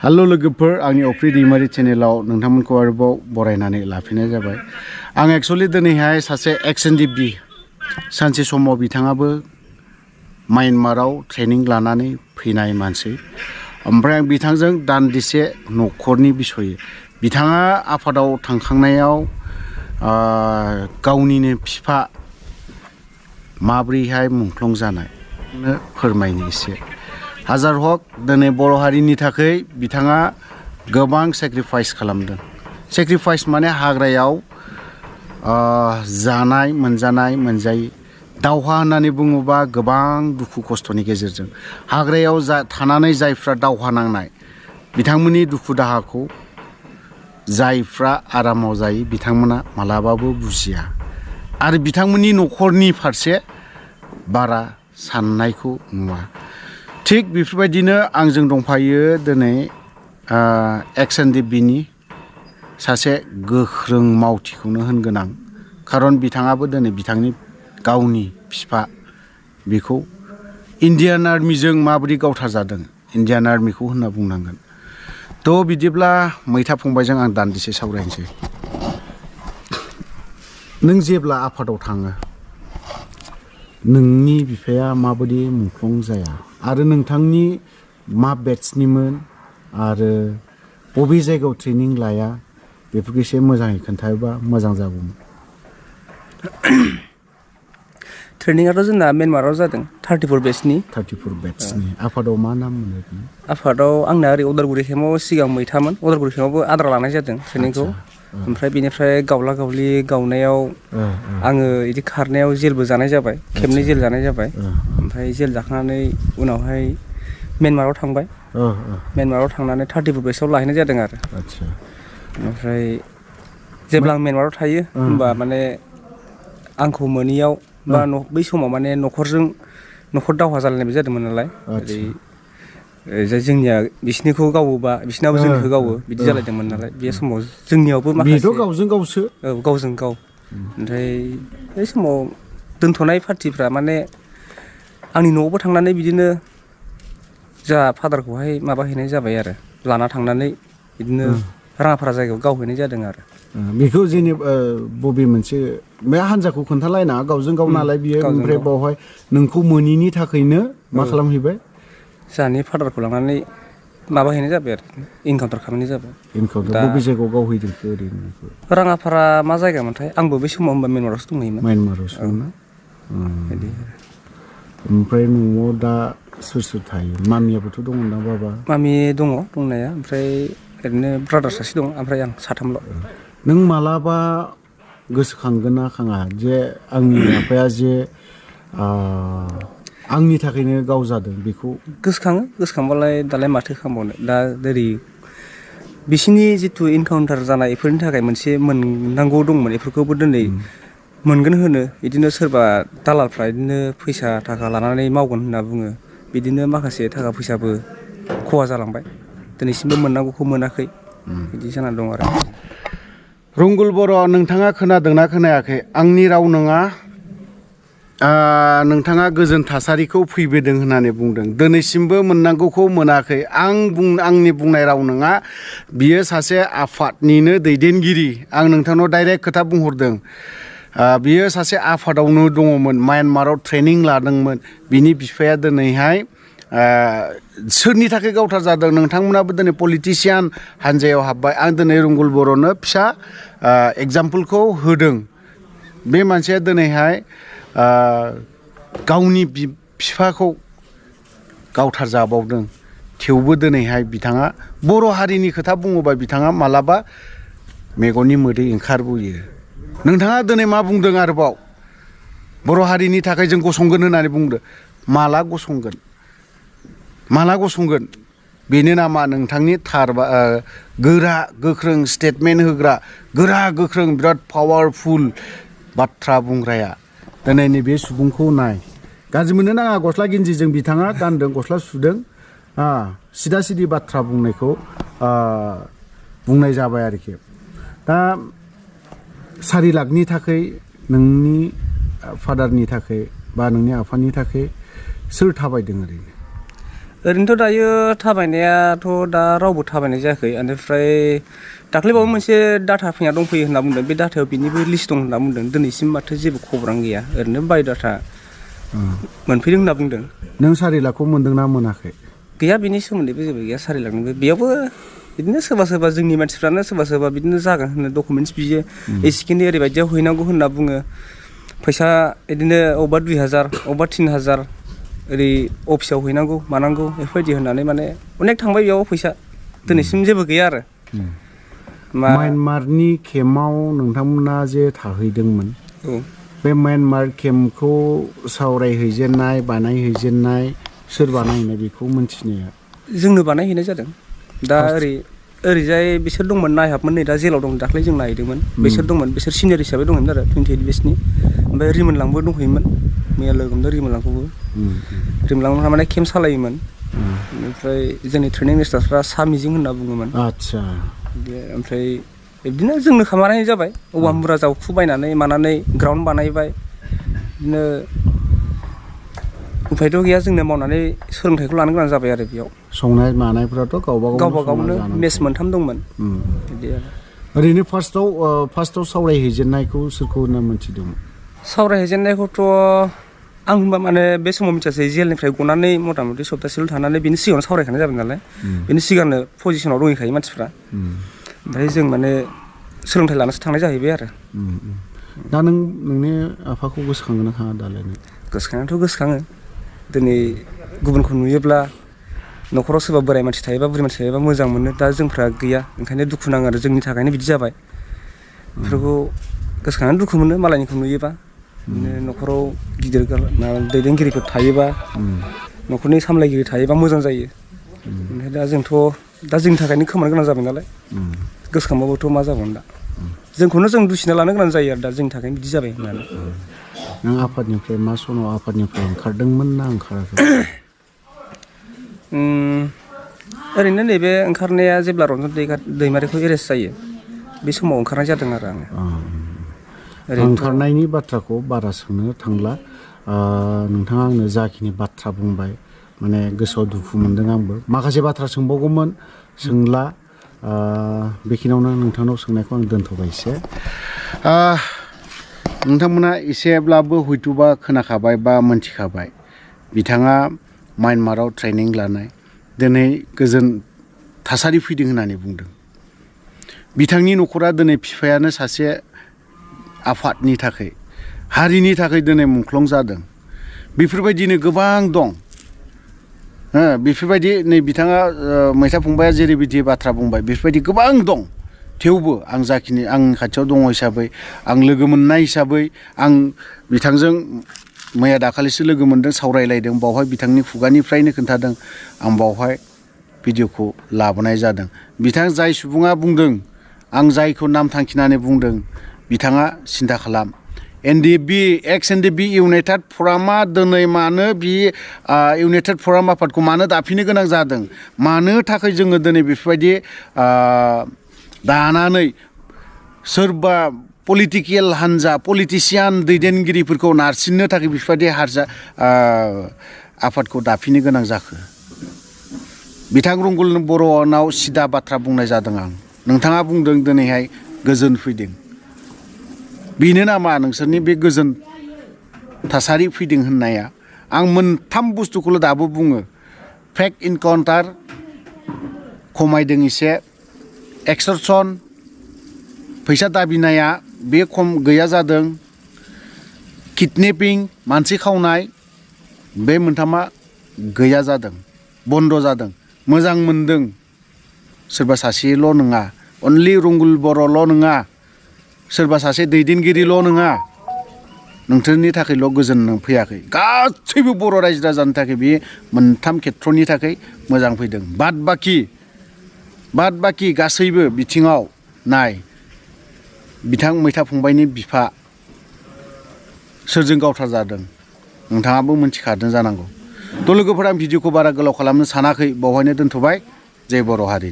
Hello लोगोफोर आंनि अफ्रि दैमारि चेनेलाव नोंथांमोनखौ आरोबाव बरायनानै लाफिननाय जाबाय। आं एक्चुअली दिनैहाय सासे ex-NDFB सानसे समाव बिथाङाबो म्यानमाराव ट्रेनिं लानानै फैनाय मानसि। ओमफ्राय आं बिथांजों दान्दिसे न'खरनि बिसय बिथाङा आफादाव थांखांनायाव गावनिनो बिफा माबोरैहाय मुंख्लं जानाय फोरमायनो एसे हाजार हक दिनै बर' हारिनि थाखाय बिथाङा गोबां सेक्रिफाइस खालामदों। सेक्रिफाइस माने हाग्रायाव जानाय मोनजानाय मोनजायै दावहा होननानै बुङोबा गोबां दुखु खस्थ'नि गेजेरजों हाग्रायाव थानानै जायफ्रा दावहा नांनाय बिथांमोननि दुखु दाहाखौ जायफ्रा आरामाव जायो बिथांमोना मालाबाबो बुजिया आरो बिथांमोननि न'खरनि फारसे बारा साननायखौ नुवा। थिग बेफोरबायदिनो आंजों दंफायो दिनै ex-NDFB नि सासे गोख्रों मावथिखौनो होनगोन आं, खारन बिथाङाबो दिनै बिथांनि गावनि बिफा बेखौ इण्डियान आर्मिजों माबोरै गावथार जादों इण्डियान आर्मिखौ होनना बुंनांगोन। थ' बिदिब्ला मैथा फंबायजों आं दान्दिसे सावरायनोसै। नों जेब्ला आफादाव थाङो नोंनि बिफाया माबायदि मुंख्लं जाया आरो नोंथांनि मा बेट्सनिमोन आरो बबे जायगायाव ट्रेनिं लाया बेफोरखौ एसे मोजाङै खोन्थायोबा मोजां जागौमोन। ट्रेनिंआथ' जोंना म्यानमाराव जादों 34 बेट्सनि। 34 बेट्सनि आफादाव मा नाम मोनो? आफादाव आंना ओरै उदालगुरि केम्पआव सिगां मैथामोन। उदालगुरि केम्पआवबो आद्रा लानाय जादों ट्रेनिंखौ। ओमफ्राय बेनिफ्राय गावला गावलि गावनायाव आङो बिदि खारनायाव जेलबो जानाय जाबाय, खेबनै जेल जानाय जाबाय। ओमफ्राय जेल जाखांनानै उनावहाय म्यानमाराव थांबाय। म्यानमाराव थांनानै 34 बेट्सआव लाहैनाय जादों आरो। ओमफ्राय जेब्ला आं म्यानमाराव थायो होमबा माने आंखौ मोनैयाव बा बै समाव माने न'खर दावहा जालायनायबो जादोंमोन नालाय। ओरै जोंनिया बिसिनिखौ गावोबा बिसिनाबो जोंनिखौ गावो बिदि जालायदोंमोन नालाय। बे समाव जोंनियावबो माखासे बेथ' गावजों गावसो। औ गावजों गाव। ओमफ्राय बै समाव दोनथ'नाय पार्टिफ्रा माने आंनि न'आवबो थांनानै बिदिनो जोंहा फादारखौहाय माबाहैनाय जाबाय आरो लाना थांनानै बिदिनो राङाफारा जायगायाव गावहैनाय जादों आरो। बेखौ जेनेबा बबे मोनसे बे हान्जाखौ खोन्थालायना गावजों गाव नालाय बियो। ओमफ्राय बावहाय नोंखौ मोनैनि थाखायनो मा खालामहैबाय? जोंहानि फादारखौ लानानै माबाहैनाय जाबाय आरो इनकाउन्टार खालामनाय जाबाय। इनकाउन्टार बबे जायगायाव गावहैदोंखो ओरैनो? राङाफारा मा जायगामोनथाय आंबो बै समाव होनबा म्यानमारावसो दंहैयोमोन। म्यानमारावसो ना? ओमफ्राय न'आव दा सोर सोर थायो? मामियाबोथ' दङ ना बाबा? मामि दङ दंनाया, ओमफ्राय ओरैनो ब्रादार सासे दं, ओमफ्राय आं साथामल'। नों मालाबा गोसोखांगोन ना खाङा जे आंनि आफाया जे आंनि थाखायनो गाव जादों बेखौ? गोसोखाङो, गोसोखांबालाय दालाय माथो खालामबावनो। दा ओरै बिसिनि जिथु इनकाउन्टार जानाय बेफोरनि थाखाय मोनसे मोननांगौ दंमोन, बेफोरखौबो दिनै मोनगोन होनो। बिदिनो सोरबा दालालफ्रा बिदिनो फैसा थाखा लानानै मावगोन होनना बुङो। बिदिनो माखासे थाखा फैसाबो खहा जालांबाय, दिनैसिमबो मोननांगौखौ मोनाखै बिदि जानानै दं आरो। रंगुल बर', नोंथाङा खोनादोंना खोनायाखै? आंनि राव नङा, नोंथाङा गोजोन थासारिखौ फैबोदों होननानै बुंदों। दिनैसिमबो मोननांगौखौ मोनाखै। आंनि बुंनाय राव नङा, बियो सासे आफादनिनो दैदेनगिरि। आं नोंथांनाव डाइरेक्ट खोथा बुंहरदों। बियो सासे आफादावनो दङमोन, म्यानमाराव ट्रेनिं लादोंमोन। बिनि बिफाया दिनैहाय सोरनि थाखाय गावथार जादों? नोंथांमोनाबो दिनै पलिटिसियान हान्जायाव हाबबाय। आं दिनै रंगुल बर'नो फिसा एगजामपोलखौ होदों। बे मानसिया दिनैहाय गावनि बिफाखौ गावथार जाबावदों, थेवबो दिनैहाय बिथाङा बर' हारिनि खोथा बुङोबा बिथाङा मालाबा मेगननि मोदै ओंखारबोयो। नोंथाङा दिनै मा बुंदों आरोबाव? बर' हारिनि थाखाय जों गसंगोन होननानै बुंदों। माला गसंगोन? माला गसंगोन? बेनो नामा नोंथांनि थार गोरा गोख्रों स्टेटमेन्ट होग्रा, गोरा गोख्रों बिराद पावारफुल बाथ्रा बुंग्राया? दिनै नैबे सुबुंखौ नाय, गाज्रि मोननो नाङा। गस्ला गिन्जिजों बिथाङा गानदों, गस्ला सुदों, सिदा सिदि बाथ्रा बुंनायखौ बुंनाय जाबाय आरोखि। दा 4 लाखनि थाखाय नोंनि फादारनि थाखाय बा नोंनि आफानि थाखाय सोर थाबायदों ओरैनो? ओरैनोथ' दायो थाबायनायाथ' दा रावबो थाबायनाय जायाखै बेनिफ्राय दाख्लैबावो मोनसे डाटा फैना दंफैयो होनना बुंदों बे डाटायाव बिनिबो लिस्ट दं होनना बुंदों दिनैसिम माथो जेबो खौरां गैया ओरैनो बाय'डाटा मोनफैदों होनना बुंदों। नों 4 लाखखौ मोनदोंना मोनाखै? गैया बिनि सोमोन्दैबो जेबो गैया 4 लाखनिबो बेयावबो बिदिनो सोरबा जोंनि मानसिफ्रानो सोरबा बिदिनो जागोन होनो डकुमेन्टस बियो एसेखिनि ओरैबायदियाव हैनांगौ होनना बुङो फैसा बिदिनो अबेबा 2000 अबेबा 3000 ओरै अफिसाव हैनांगौ मानांगौ बेफोरबायदि होननानै माने अनेक थांबाय बेयाव फैसा दिनैसिम जेबो गैया आरो। म्यानमारनि केम्पआव नोंथांमोना जे थाहैदोंमोन बे म्यानमार केम्पखौ सावरायहैजेननाय बानायहैजेननाय सोर बानायहैनाय बेखौ मिथिनाया? जोंनो बानायहैनाय जादों दा ओरैजाय बिसोर दंमोन नायहाबमोन नै दा जेलाव दं दाख्लै जों नायहैदोंमोन बिसोर दंमोन बिसोर सिनियर हिसाबै दंमोन आरो 28 बेचनि ओमफ्राय रिमोनलांबो दंहैयोमोन मैया लोगो मोनदों रिमोनलांखौबो रिमोनलांहा माने केम्प सालायोमोन ओमफ्राय जोंनि ट्रेनिं मास्टारफ्रा सामिजिं होनना बुङोमोन। आदसा ओमफ्राय बिदिनो जोंनो खामारनाय जाबाय औवा मुरा जावखु बायनानै मानानै ग्राउन्ड बानायबाय बिदिनो उफायथ' गैया जोंनो मावनानै सोलोंथाइखौ लानो गोनां जाबाय आरो बेयाव संनाय मानायफ्राथ' गावबा गावनो मेस 3 दंमोन बिदि आरो। ओरैनो फार्स्टआव सावरायहैजेननायखौ सोरखौ होनना मिथिदोंमोन? सावरायहैजेननायखौथ' आं होनबा माने बे समाव मिथियासै जेलनिफ्राय गनानै मथा मथि सप्तासेल' थानानै बिनि सिगाङावनो सावरायखानाय जाबाय नालाय बिनि सिगांनो पजिसनाव दंहैखायो मानसिफ्रा ओमफ्राय जों माने सोलोंथाइ लानोसो थांनाय जाहैबाय आरो। दा नोंनि आफाखौ गोसोखांगोन ना खाङा दालाय? गोसोखांनायाथ' गोसोखाङो दिनै गुबुनखौ नुयोब्ला न'खराव सोरबा बोराय मानसि थायोबा बुरि मानसि थायोबा मोजां मोनो दा जोंफ्रा गैया ओंखायनो दुखु नाङो आरो जोंनि थाखायनो बिदि जाबाय बेफोरखौ गोसोखांनानै दुखु मोनो मालायनिखौ नुयोबा बिदिनो न'खराव गिदिर दैदेनगिरिफोर थायोबा न'खरनि सामलायगिरि थायोबा मोजां जायो ओमफ्राय दा जोंथ' दा जोंनि थाखायनो खोमानो गोनां जाबाय नालाय गोसोखांबाबोथ' मा जाबावनो दा जोंखौनो जों दुसिना लानो गोनां जायो आरो दा जोंनि थाखायनो बिदि जाबाय होननानै। नों आफादनिफ्राय मा समाव आफादनिफ्राय ओंखारदोंमोन ना ओंखाराखै? ओरैनो नैबे ओंखारनाया जेब्ला रन्जन दैमारिखौ एरेस्ट जायो बे समाव ओंखारनाय जादों आरो आङो। ओंखारनायनि बाथ्राखौ बारा सोंनो थांला नोंथाङा आंनो जाखिनि बाथ्रा बुंबाय माने गोसोआव दुखु मोनदों आंबो माखासे बाथ्रा सोंबावगौमोन सोंला बेखिनियावनो नोंथांनाव सोंनायखौ आं दोनथ'बाय एसे। नोंथांमोना एसेब्लाबो हयथ'बा खोनाखाबाय बा मोनथिखाबाय बिथाङा म्यानमाराव ट्रेनिं लानाय दिनै गोजोन थासारि फैदों होननानै बुंदों। बिथांनि न'खरा दिनै बिफायानो सासे आफादनि थाखाय हारिनि थाखाय दिनै मुंख्लं जादों बेफोरबायदिनो गोबां दं बेफोरबायदि नै बिथाङा मैथा फंबाया जेरैबायदि बाथ्रा बुंबाय बेफोरबायदि गोबां दं थेवबो आं जाखिनि आंनि खाथियाव दङ हिसाबै आं लोगो मोननाय हिसाबै आं बिथांजों मैया दाखालिसो लोगो मोनदों सावरायलायदों बावहाय बिथांनि खुगानिफ्रायनो खोन्थादों आं बावहाय भिडिअखौ लाबोनाय जादों। बिथां जाय सुबुङा बुंदों आं जायखौ नाम थांखिनानै बुंदों बिथाङा सिन्था खालाम ex-NDFB इउनाइटेड फरामा दिनै मानो बे इउनाइटेड फराम आफादखौ मानो दाफिननो गोनां जादों मानो थाखाय जोङो दिनै बेफोरबायदि दानानै सोरबा पलिटिकेल हान्जा पलिटिसियान दैदेनगिरिफोरखौ नारसिननो थाखाय बेफोरबायदि आफादखौ दाफिननो गोनां जाखो। बिथां रंगुल बर'नाव सिदा बाथ्रा बुंनाय जादों आं नोंथाङा बुंदों दिनैहाय गोजोन फैदों बेनो नामा नोंसोरनि बे गोजोन थासारि फैदों होननाया? आं मोनथाम बुस्थुखौल' दाबो बुङो फेक इनकाउन्टार खमायदों एसे एक्सटर्सन फैसा दाबिनाया बे खम गैया जादों किडनेपिं मानसि खावनाय बे मोनथामा गैया जादों बन्द' जादों मोजां मोनदों। सोरबा सासेल' नङा अनलि रंगुल बर'ल' नङा सोरबा सासे दैदेनगिरिल' नङा नोंथांनि थाखायल' गोजोन फैयाखै गासैबो बर' रायजो राजानि थाखाय बे मोनथाम खेथ्र'नि थाखाय मोजां फैदों। बाद बाखि गासैबो बिथिङाव नाय बिथां मैथा फंबायनि बिफा सोरजों गावथार जादों नोंथाङाबो मिथिखादों जानांगौ। थ' लोगोफोरा आं भिडिअखौ बारा गोलाव खालामनो सानाखै बावहायनो दोनथ'बाय। जय बर' हारि।